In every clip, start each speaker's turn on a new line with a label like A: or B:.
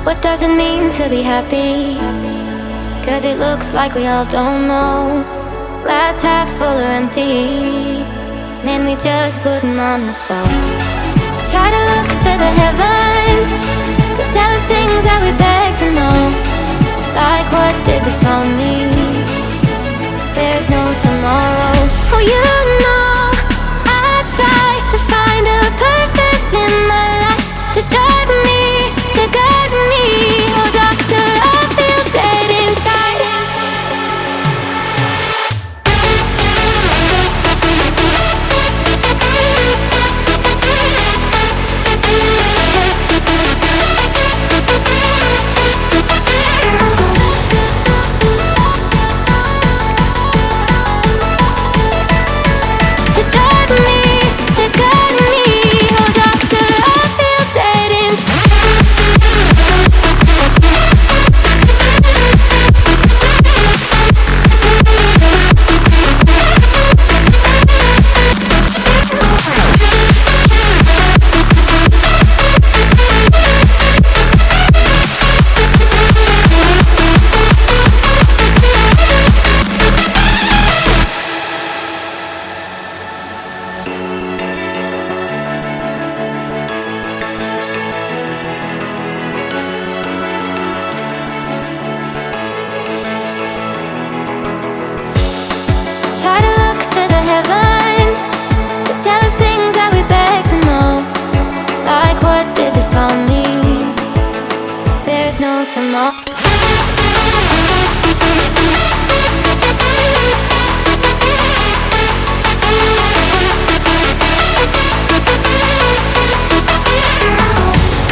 A: What does it mean to be happy? 'Cause it looks like we all don't know. Glass half full or empty. Man, we just putting on the show. Try to look to the heavens to tell us things that we beg to know. Like, what did this all mean? There's no tomorrow. Oh, you know I try to find a purpose in my life, to drive me, to guide me. Oh, doctor, I feel dead inside. To drive me, to guide me. Oh, doctor, I feel dead inside. Try to look to the heavens to tell us things that we beg to know. Like, what did this all mean? There's no tomorrow.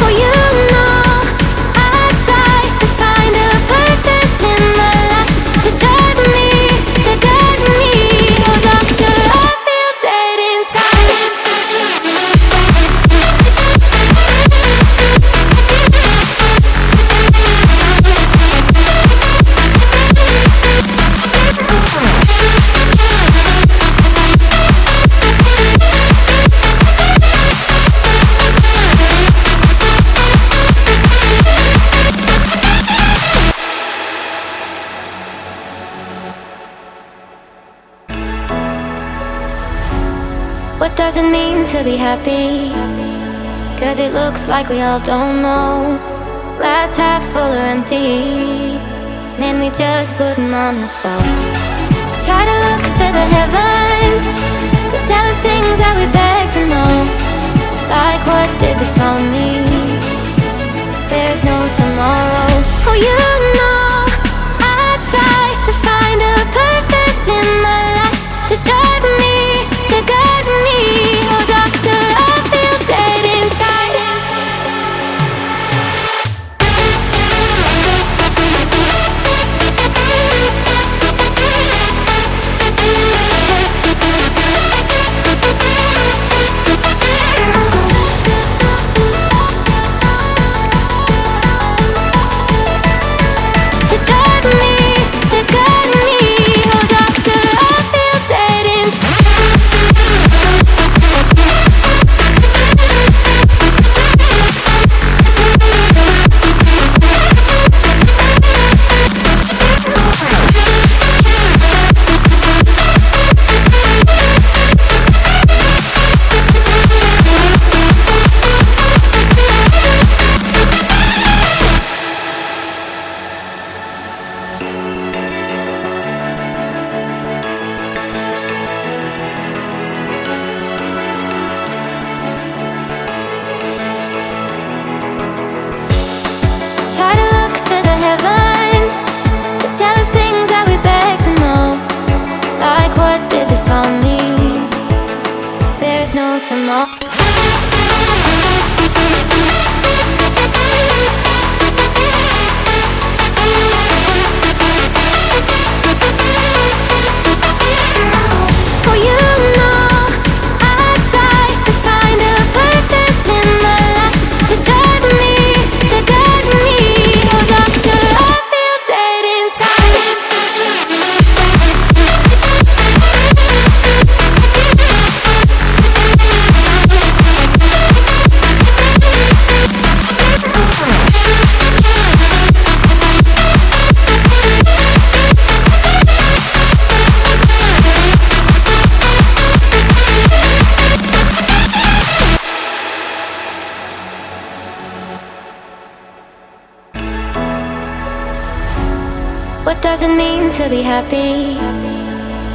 A: Oh, you know I try to find a purpose in my life, to drive me, to guide me. Oh, doctor, I feel dead inside. What does it mean to be happy? 'Cause it looks like we all don't know. Glass half full or empty. Man, we just putting on the show. Try to look to the heavens to tell us things that we beg to know. Like, what did this all mean? There's no tomorrow. Oh, you know I try to find a purpose in my life, to drive me, to guide me. Oh, doctor, I feel dead inside. What does it mean to be happy?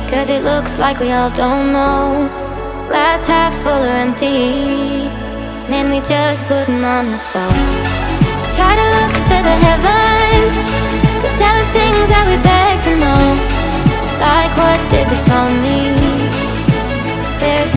A: 'Cause it looks like we all don't know. Glass half full or empty. Man, we just putting on the show. Try to look to the heavens to tell us things that we beg to know. Like, what did this all mean? There's